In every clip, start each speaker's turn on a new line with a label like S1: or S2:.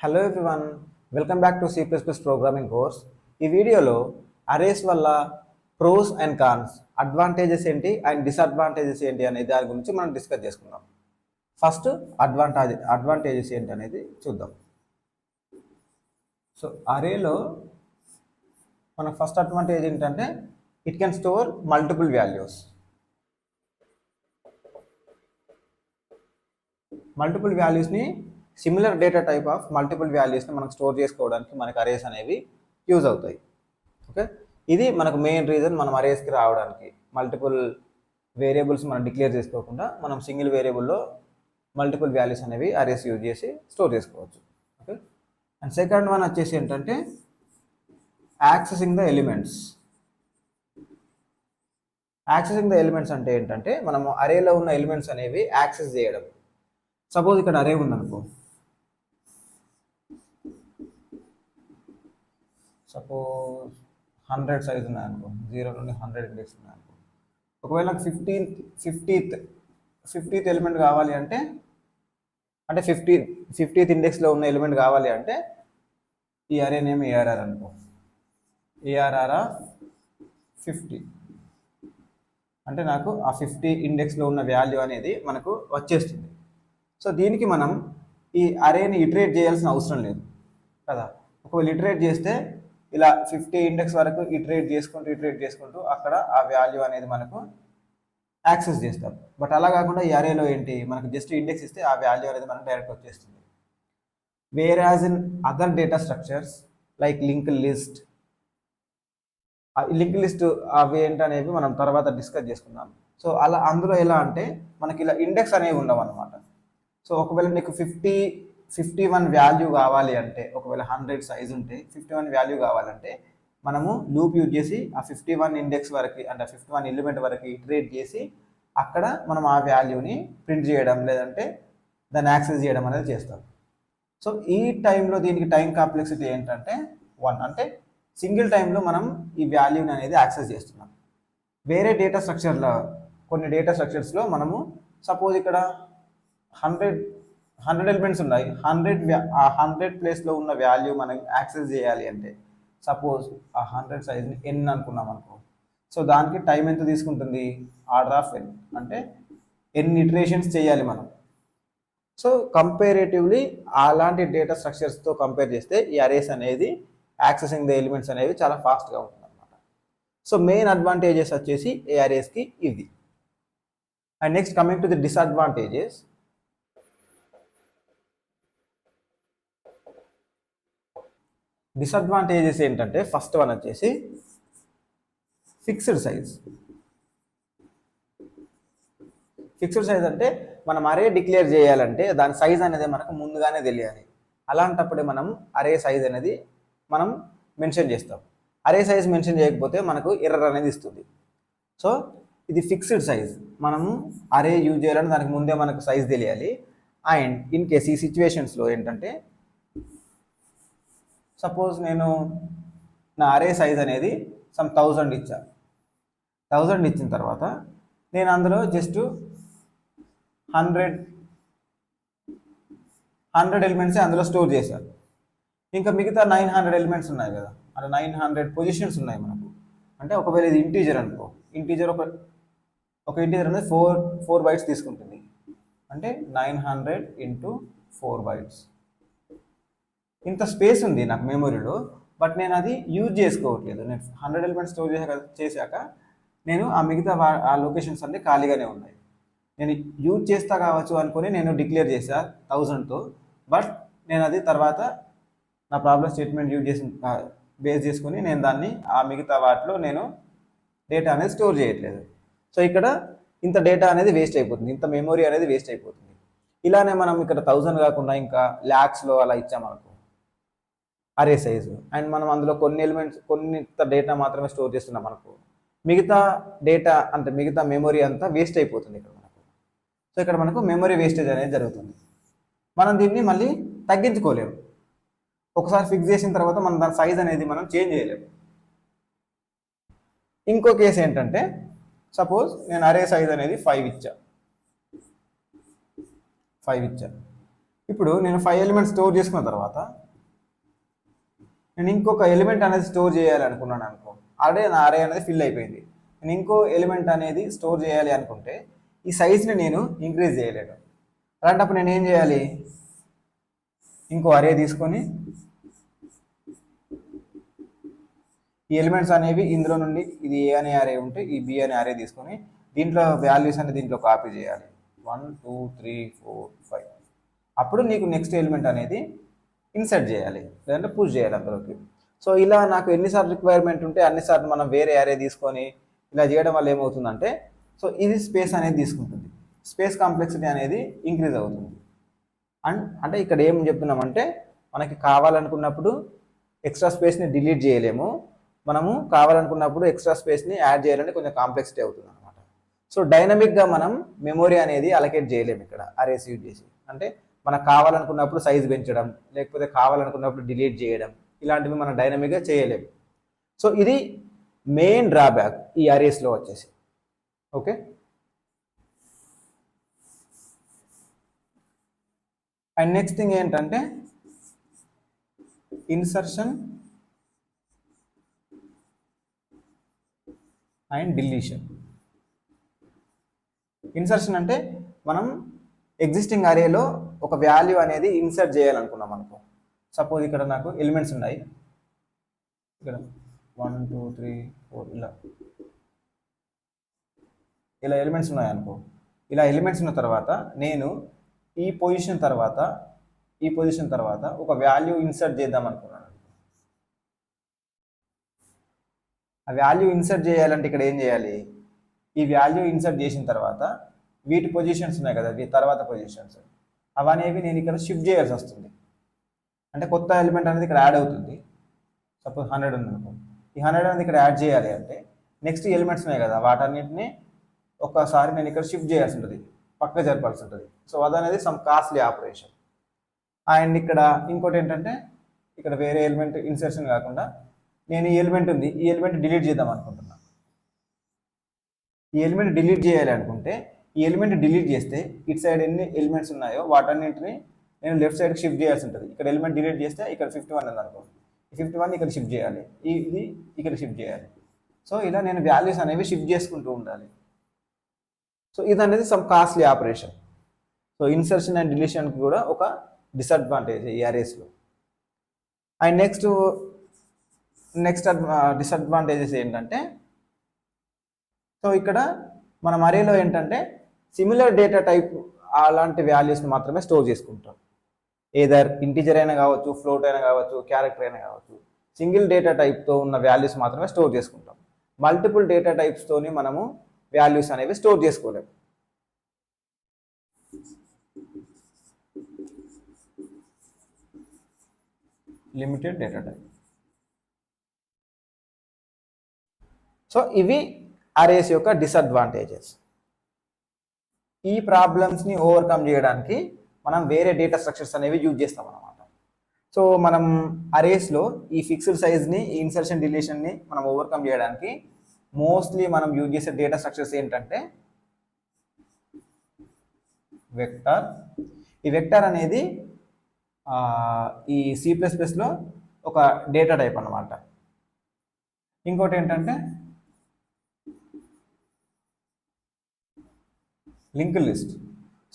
S1: Hello everyone, welcome back to C++ programming course. ఈ వీడియోలో arrays వల్ల ప్రోస్ అండ్ కాన్స్, అడ్వాంటేజెస్ ఏంటి and disadvantages ఏంటి అనే దాని గురించి మనం డిస్కస్ చేసుకుందాం. ఫస్ట్ అడ్వాంటేజెస్ ఏంటి అనేది చూద్దాం. సో అరేలో మన ఫస్ట్ అడ్వాంటేజ్ ఏంటంటే it can store multiple values. Multiple వాల్యూస్ని similar data type of multiple వాల్యూస్ని మనం స్టోర్ చేసుకోవడానికి మనకు అరేస్ అనేవి యూజ్ అవుతాయి. ఓకే, ఇది మనకు మెయిన్ రీజన్ మనం అరేస్కి రావడానికి. మల్టిపుల్ వేరియబుల్స్ మనం డిక్లేర్ చేసుకోకుండా మనం సింగిల్ వేరియబుల్లో మల్టిపుల్ వాల్యూస్ అనేవి అరేస్ యూజ్ చేసి స్టోర్ చేసుకోవచ్చు. ఓకే, అండ్ సెకండ్ వన్ వచ్చేసి ఏంటంటే accessing the elements. Accessing the elements అంటే ఏంటంటే మనము అరేలో ఉన్న ఎలిమెంట్స్ అనేవి యాక్సెస్ చేయడం. సపోజ్ ఇక్కడ అరే ఉందనుకో, సపోజ్ 100 సైజ్ ఉన్నాయనుకో, 0 నుండి 100 ఇండెక్స్ ఉన్నాయనుకో. ఒకవేళ నాకు ఫిఫ్టీత్ ఎలిమెంట్ కావాలి అంటే 50th ఇండెక్స్లో ఉన్న ఎలిమెంట్ కావాలి అంటే ఈ అరే నేమ్ ఏఆర్ఆర్ అనుకో, ఏఆర్ఆర్ 50 అంటే నాకు ఆ 50 ఇండెక్స్లో ఉన్న వాల్యూ అనేది మనకు వచ్చేస్తుంది. సో దీనికి మనం ఈ అరేని ఇటరేట్ చేయాల్సిన అవసరం లేదు కదా. ఒకవేళ ఇటరేట్ చేస్తే ఇలా 50 ఇండెక్స్ వరకు ఇటరేట్ చేసుకుంటూ అక్కడ ఆ వాల్యూ అనేది మనకు యాక్సెస్ చేస్తాం. బట్ అలా కాకుండా ఈ అరేలో ఏంటి, మనకు జస్ట్ ఇండెక్స్ ఇస్తే ఆ వాల్యూ అనేది మనకు డైరెక్ట్ వచ్చేస్తుంది. వేరాజ్ in other data structures like link list అవి ఏంటనేవి మనం తర్వాత డిస్కస్ చేసుకుందాం. సో అలా అందులో ఎలా అంటే మనకి ఇలా ఇండెక్స్ అనేవి ఉండవు అనమాట. సో ఒకవేళ నీకు 51 వాల్యూ కావాలి అంటే, ఒకవేళ 100 సైజ్ ఉంటే 51 వాల్యూ కావాలంటే మనము లూప్ యూజ్ చేసి ఆ 51 ఇండెక్స్ వరకు అంటే 51 ఎలిమెంట్ వరకు ఇటరేట్ చేసి అక్కడ మనం ఆ వాల్యూని ప్రింట్ చేయడం లేదంటే దాన్ని యాక్సెస్ చేయడం అనేది చేస్తాం. సో ఈ టైంలో దీనికి టైం కాంప్లెక్సిటీ ఏంటంటే 1, అంటే సింగిల్ టైంలో మనం ఈ వాల్యూని అనేది యాక్సెస్ చేస్తున్నాం. వేరే డేటా స్ట్రక్చర్లో కొన్ని డేటా స్ట్రక్చర్స్లో మనము సపోజ్ ఇక్కడ 100 ఎలిమెంట్స్ ఉన్నాయి, 100 ప్లేస్లో ఉన్న వాల్యూ మనం యాక్సెస్ చేయాలి అంటే సపోజ్ ఆ 100 సైజ్ని n అనుకున్నాం అనుకో. సో దానికి టైం ఎంత తీసుకుంటుంది, ఆర్డర్ ఆఫ్ n, అంటే n ఇటరేషన్స్ చేయాలి మనం. సో కంపేరేటివ్లీ అలాంటి డేటా స్ట్రక్చర్స్తో కంపేర్ చేస్తే ఈ అరేస్ అనేది యాక్సెసింగ్ ద ఎలిమెంట్స్ అనేవి చాలా ఫాస్ట్గా ఉంటుంది అనమాట. సో మెయిన్ అడ్వాంటేజెస్ వచ్చేసి ఏ అరేస్కి ఇది. And next coming to the disadvantages. Disadvantages ఏంటంటే ఫస్ట్ వన్ వచ్చేసి ఫిక్స్డ్ సైజ్. ఫిక్స్డ్ సైజ్ అంటే మనం అరే డిక్లేర్ చేయాలంటే దాని సైజ్ అనేది మనకు ముందుగానే తెలియాలి. అలాంటప్పుడే మనం అరే సైజ్ అనేది మనం మెన్షన్ చేస్తాం. అరే సైజ్ మెన్షన్ చేయకపోతే మనకు ఎర్రర్ అనేది ఇస్తుంది. సో ఇది ఫిక్స్డ్ సైజ్, మనము అరే యూజ్ చేయాలంటే దానికి ముందే మనకు సైజ్ తెలియాలి. అండ్ ఇన్ కేస్ ఈ సిచ్యువేషన్స్లో ఏంటంటే సపోజ్ నేను నా అరే సైజ్ అనేది సమ్ 1000 ఇచ్చా. 1000 ఇచ్చిన తర్వాత నేను అందులో జస్ట్ 100 ఎలిమెంట్స్ అందులో స్టోర్ చేశాను. ఇంకా మిగతా 900 ఎలిమెంట్స్ ఉన్నాయి కదా, అంటే 900 పొజిషన్స్ ఉన్నాయి మనకు. అంటే ఒకవేళ ఇది ఇంటీజర్ అనుకో, ఇంటీజర్ ఒక ఇంటీజర్ అనేది 4 బైట్స్ తీసుకుంటుంది, అంటే 900 × 4 బైట్స్. ఇంత స్పేస్ ఉంది నాకు మెమొరీలో, బట్ నేను అది యూజ్ చేసుకోవట్లేదు. నేను 100 ఎలిమెంట్స్ స్టోర్ చేశాక నేను ఆ మిగతా ఆ లొకేషన్స్ అన్నీ ఖాళీగానే ఉన్నాయి. నేను యూజ్ చేస్తా కావచ్చు అనుకుని నేను డిక్లేర్ చేశా 1000తో, బట్ నేను అది తర్వాత నా ప్రాబ్లం స్టేట్మెంట్ బేస్ చేసుకుని నేను దాన్ని ఆ మిగతా వాటిలో నేను డేటా అనేది స్టోర్ చేయట్లేదు. సో ఇక్కడ ఇంత డేటా అనేది వేస్ట్ అయిపోతుంది, ఇంత మెమొరీ అనేది వేస్ట్ అయిపోతుంది. ఇలానే మనం ఇక్కడ 1000 కాకుండా ఇంకా ల్యాక్స్లో అలా ఇచ్చామనుకో అరే సైజు, అండ్ మనం అందులో కొన్ని డేటా మాత్రమే స్టోర్ చేస్తున్నాం అనుకో, మిగతా డేటా అంటే మిగతా మెమొరీ అంతా వేస్ట్ అయిపోతుంది ఇక్కడ మనకు. సో ఇక్కడ మనకు మెమొరీ వేస్టేజ్ అనేది జరుగుతుంది. మనం దీన్ని మళ్ళీ తగ్గించుకోలేము. ఒకసారి ఫిక్స్ చేసిన తర్వాత మనం దాని సైజ్ అనేది మనం చేంజ్ చేయలేము. ఇంకో కేసు ఏంటంటే సపోజ్ నేను అరే సైజ్ అనేది 5 ఇచ్చా. ఇప్పుడు నేను 5 ఎలిమెంట్స్ స్టోర్ చేసుకున్న తర్వాత నేను ఇంకొక ఎలిమెంట్ అనేది స్టోర్ చేయాలి అనుకున్నాను అనుకో, ఆల్రెడీ నా అరే అనేది ఫిల్ అయిపోయింది. నేను ఇంకో ఎలిమెంట్ అనేది స్టోర్ చేయాలి అనుకుంటే ఈ సైజ్ని నేను ఇంక్రీజ్ చేయలేను. అలాంటప్పుడు నేను ఏం చేయాలి, ఇంకో అరే తీసుకొని ఈ ఎలిమెంట్స్ అనేవి ఇందులో నుండి ఇది ఏ అనే అరే ఉంటే ఈ బి అనే అరే తీసుకొని దీంట్లో వాల్యూస్ అనేది దీంట్లో కాపీ చేయాలి 1 2 3 4 5. అప్పుడు నీకు నెక్స్ట్ ఎలిమెంట్ అనేది ఇన్సర్ట్ చేయాలి లేదంటే పుష్ చేయాలి అందులోకి. సో ఇలా నాకు ఎన్నిసార్లు రిక్వైర్మెంట్ ఉంటే అన్నిసార్లు మనం వేరే అరే తీసుకొని ఇలా చేయడం వల్ల ఏమవుతుందంటే, సో ఇది స్పేస్ అనేది తీసుకుంటుంది, స్పేస్ కాంప్లెక్సిటీ అనేది ఇంక్రీజ్ అవుతుంది. అంటే ఇక్కడ ఏం చెప్తున్నామంటే మనకి కావాలనుకున్నప్పుడు ఎక్స్ట్రా స్పేస్ని డిలీట్ చేయలేము, మనము కావాలనుకున్నప్పుడు ఎక్స్ట్రా స్పేస్ని యాడ్ చేయాలంటే కొంచెం కాంప్లెక్సిటీ అవుతుంది అనమాట. సో డైనమిక్గా మనం మెమొరీ అనేది అలకేట్ చేయలేము ఇక్కడ అరేస్ యూజ్ చేసి. అంటే మనకు కావాలనుకున్నప్పుడు సైజ్ పెంచడం లేకపోతే కావాలనుకున్నప్పుడు డిలీట్ చేయడం ఇలాంటివి మనం డైనమిక్గా చేయలేము. సో ఇది మెయిన్ డ్రాబ్యాక్ ఈ అరేస్లో వచ్చేసి. ఓకే, అండ్ నెక్స్ట్ థింగ్ ఏంటంటే ఇన్సర్షన్ అండ్ డిలీషన్. ఇన్సర్షన్ అంటే మనం ఎగ్జిస్టింగ్ అరేలో ఒక వాల్యూ అనేది ఇన్సర్ట్ చేయాలనుకున్నాం అనుకో. సపోజ్ ఇక్కడ నాకు ఎలిమెంట్స్ ఉన్నాయి, ఇక్కడ 1 2 3 4 ఇలా ఎలిమెంట్స్ ఉన్నాయి అనుకో. ఇలా ఎలిమెంట్స్ ఉన్న తర్వాత నేను ఈ పొజిషన్ తర్వాత ఒక వాల్యూ ఇన్సర్ట్ చేద్దాం అనుకున్నాను. ఆ వాల్యూ ఇన్సర్ట్ చేయాలంటే ఇక్కడ ఏం చేయాలి, ఈ వాల్యూ ఇన్సర్ట్ చేసిన తర్వాత వీటి పొజిషన్స్ ఉన్నాయి కదా, వీటి తర్వాత పొజిషన్స్ అవనేవి నేను ఇక్కడ షిఫ్ట్ చేయాల్సి వస్తుంది. అంటే కొత్త ఎలిమెంట్ అనేది ఇక్కడ యాడ్ అవుతుంది. సపోజ్ 100 ఉంది అనుకో, ఈ 100 అనేది ఇక్కడ యాడ్ చేయాలి అంటే నెక్స్ట్ ఎలిమెంట్స్ ఉన్నాయి కదా వాటన్నిటిని ఒక్కసారి నేను ఇక్కడ షిఫ్ట్ చేయాల్సి ఉంటుంది, పక్క జరపాల్సి ఉంటుంది. సో అదనేది సమ్ కాస్ట్లీ ఆపరేషన్. అండ్ ఇక్కడ ఇంకోటి ఏంటంటే ఇక్కడ వేరే ఎలిమెంట్ ఇన్సర్షన్ కాకుండా నేను ఈ ఎలిమెంట్ ఉంది, ఈ ఎలిమెంట్ డిలీట్ చేద్దాం అనుకుంటున్నాను. ఈ ఎలిమెంట్ డిలీట్ చేయాలి అనుకుంటే ఈ ఎలిమెంట్ డిలీట్ చేస్తే ఇటు సైడ్ ఎన్ని ఎలిమెంట్స్ ఉన్నాయో వాటన్నింటిని నేను లెఫ్ట్ సైడ్కి షిఫ్ట్ చేయాల్సి ఉంటుంది. ఇక్కడ ఎలిమెంట్ డిలీట్ చేస్తే ఇక్కడ 51 ఉంది అనుకో, ఈ 51 ఇక్కడ షిఫ్ట్ చేయాలి, ఇది ఇక్కడ షిఫ్ట్ చేయాలి. సో ఇలా నేను వాల్యూస్ అనేవి షిఫ్ట్ చేసుకుంటూ ఉండాలి. సో ఇది అనేది some costly operation. So insertion and డిలీషన్కి కూడా ఒక డిసడ్వాంటేజ్ ఈ అరేస్లో. అండ్ నెక్స్ట్ డిసడ్వాంటేజెస్ ఏంటంటే, సో ఇక్కడ మనం అరేలో ఏంటంటే సిమిలర్ డేటా టైప్ అలాంటి వాల్యూస్ని మాత్రమే స్టోర్ చేసుకుంటాం. ఏదర్ ఇంటిజర్ అయినా కావచ్చు, ఫ్లోట్ అయినా కావచ్చు, క్యారెక్టర్ అయినా కావచ్చు. సింగిల్ డేటా టైప్తో ఉన్న వాల్యూస్ మాత్రమే స్టోర్ చేసుకుంటాం. మల్టిపుల్ డేటా టైప్స్తోని మనము వాల్యూస్ అనేవి స్టోర్ చేసుకోలేము. Limited data type. సో ఇవి అరేస్ యొక్క డిసడ్వాంటేజెస్. ఈ ప్రాబ్లమ్స్ని ఓవర్కమ్ చేయడానికి మనం వేరే డేటా స్ట్రక్చర్స్ అనేవి యూజ్ చేస్తాం అన్నమాట. సో మనం అరేస్లో ఈ ఫిక్స్డ్ సైజ్ని, ఈ ఇన్సర్షన్ డిలీషన్ని మనం ఓవర్కమ్ చేయడానికి మోస్ట్లీ మనం యూజ్ చేసే డేటా స్ట్రక్చర్స్ ఏంటంటే వెక్టార్. ఈ వెక్టార్ అనేది ఈ C++లో ఒక డేటా టైప్ అన్నమాట. ఇంకోటి ఏంటంటే లింక్ లిస్ట్.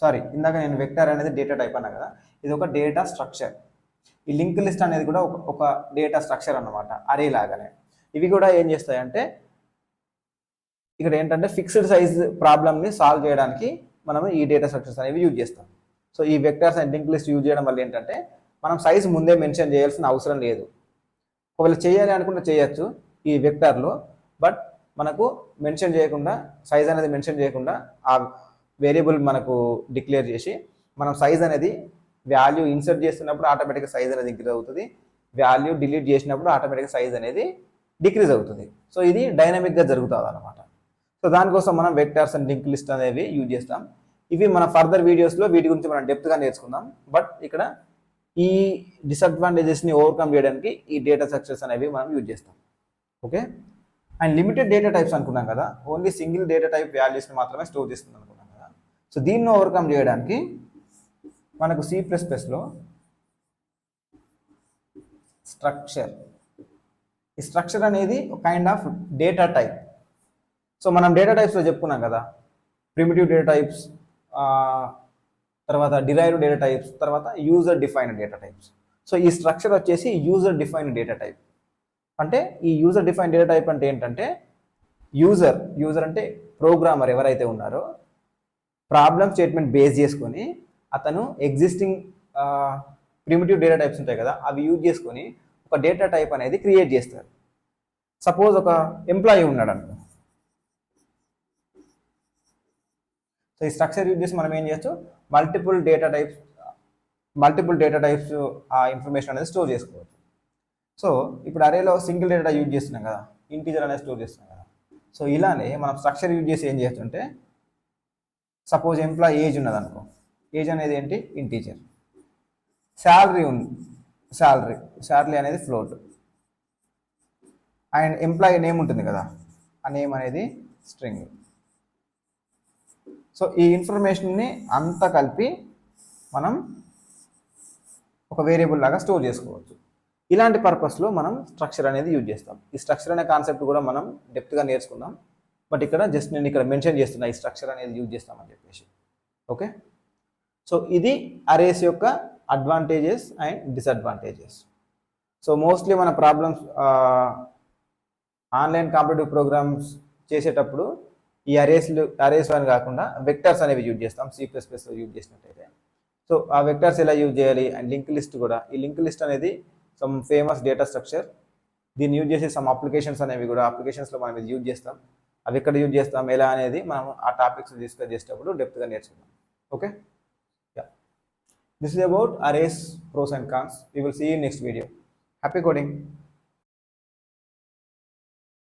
S1: సారీ, ఇందాక నేను వెక్టార్ అనేది డేటా టైప్ అన్నా కదా, ఇది ఒక డేటా స్ట్రక్చర్. ఈ లింక్ లిస్ట్ అనేది కూడా ఒక డేటా స్ట్రక్చర్ అన్నమాట, అరే లాగానే. ఇవి కూడా ఏం చేస్తాయంటే ఇక్కడ ఏంటంటే ఫిక్స్డ్ సైజ్ ప్రాబ్లమ్ని సాల్వ్ చేయడానికి మనం ఈ డేటా స్ట్రక్చర్స్ అనేవి యూజ్ చేస్తాం. సో ఈ vectors and link list use చేయడం వల్ల ఏంటంటే మనం సైజ్ ముందే మెన్షన్ చేయాల్సిన అవసరం లేదు. ఒకవేళ చేయాలి అనుకుంటే చేయొచ్చు ఈ వెక్టార్లో, బట్ మనకు మెన్షన్ చేయకుండా, సైజ్ అనేది మెన్షన్ చేయకుండా ఆ వేరియబుల్ మనకు డిక్లేర్ చేసి మనం సైజ్ అనేది వాల్యూ ఇన్సర్ట్ చేస్తున్నప్పుడు ఆటోమేటిక్గా సైజ్ అనేది ఇంక్రీజ్ అవుతుంది, వాల్యూ డిలీట్ చేసినప్పుడు ఆటోమేటిక్గా సైజ్ అనేది డిక్రీజ్ అవుతుంది. సో ఇది డైనమిక్గా జరుగుతుంది అనమాట. సో దానికోసం మనం వెక్టార్స్ అండ్ లింక్ లిస్ట్ అనేవి యూజ్ చేస్తాం. ఇవి మన ఫర్దర్ వీడియోస్లో వీటి గురించి మనం డెప్త్గా నేర్చుకుందాం. బట్ ఇక్కడ ఈ డిసడ్వాంటేజెస్ని ఓవర్కమ్ చేయడానికి ఈ డేటా స్ట్రక్చర్స్ అనేవి మనం యూజ్ చేస్తాం. Okay, and limited data types అనుకున్నాం కదా, ఓన్లీ సింగిల్ డేటా టైప్ వాల్యూస్ని మాత్రమే స్టోర్ చేస్తుంది అనుకున్నాం కదా. సో దీన్ని ఓవర్కమ్ చేయడానికి మనకు C++లో స్ట్రక్చర్, ఈ స్ట్రక్చర్ అనేది ఒక kind of data type. So మనం డేటా టైప్స్లో చెప్పుకున్నాం కదా, ప్రిమిటివ్ డేటా టైప్స్, తర్వాత డిరైవ్డ్ డేటా టైప్స్, తర్వాత user defined data types. So ఈ స్ట్రక్చర్ వచ్చేసి యూజర్ డిఫైన్డ్ డేటా టైప్. అంటే ఈ యూజర్ డిఫైన్డ్ డేటా టైప్ అంటే ఏంటంటే, యూజర్ అంటే ప్రోగ్రామర్ ఎవరైతే ఉన్నారో ప్రాబ్లమ్ స్టేట్మెంట్ బేస్ చేసుకొని అతను ఎగ్జిస్టింగ్ ప్రిమిటివ్ డేటా టైప్స్ ఉంటాయి కదా, అవి యూజ్ చేసుకొని ఒక డేటా టైప్ అనేది క్రియేట్ చేస్తారు. సపోజ్ ఒక ఎంప్లాయీ ఉన్నాడు అనుకో, సో ఈ స్ట్రక్చర్ యూజ్ చేసి మనం ఏం చేయొచ్చు, మల్టిపుల్ డేటా టైప్స్ ఆ ఇన్ఫర్మేషన్ అనేది స్టోర్ చేసుకోవచ్చు. సో ఇప్పుడు అరేలో సింగిల్ డేటా యూజ్ చేస్తున్నాం కదా, ఇంటీజర్ అనేది స్టోర్ చేస్తున్నాం కదా. సో ఇలానే మనం స్ట్రక్చర్ యూజ్ చేసి ఏం చేయొచ్చు అంటే, సపోజ్ ఎంప్లాయీ ఏజ్ ఉన్నది అనుకో, ఏజ్ అనేది ఏంటి, ఇంటీజర్. శాలరీ ఉంది, శాలరీ అనేది ఫ్లోట్. అండ్ ఎంప్లాయీ నేమ్ ఉంటుంది కదా, ఆ నేమ్ అనేది స్ట్రింగ్. సో ఈ ఇన్ఫర్మేషన్ని అంతా కలిపి మనం ఒక వేరియబుల్ లాగా స్టోర్ చేసుకోవచ్చు. ఇలాంటి పర్పస్లో మనం స్ట్రక్చర్ అనేది యూజ్ చేస్తాం. ఈ స్ట్రక్చర్ అనే కాన్సెప్ట్ కూడా మనం డెప్త్గా నేర్చుకుందాం. బట్ ఇక్కడ జస్ట్ నేను ఇక్కడ మెన్షన్ చేస్తున్నా ఈ స్ట్రక్చర్ అనేది యూజ్ చేస్తామని చెప్పేసి. ఓకే, సో ఇది అరేస్ యొక్క advantages and disadvantages. So mostly మన ప్రాబ్లమ్స్ ఆన్లైన్ కాంపిటేటివ్ ప్రోగ్రామ్స్ చేసేటప్పుడు ఈ అరేస్ అని కాకుండా వెక్టర్స్ అనేవి యూజ్ చేస్తాం, C++లో యూజ్ చేసినట్టయితే. సో ఆ వెక్టర్స్ ఎలా యూజ్ చేయాలి అండ్ లింక్ లిస్ట్ కూడా, ఈ లింక్ లిస్ట్ అనేది సమ్ ఫేమస్ డేటా స్ట్రక్చర్. దీన్ని యూజ్ చేసి సమ్ అప్లికేషన్స్ అనేవి కూడా, అప్లికేషన్స్లో మనం ఇది యూజ్ చేస్తాం. అవి ఎక్కడ యూజ్ చేస్తాం, ఎలా అనేది మనం ఆ టాపిక్స్ డిస్కస్ చేసేటప్పుడు డెప్త్గా నేర్చుకుందాం. Okay, yeah, this is about arrays pros and cons. We will see you in next video. Happy coding.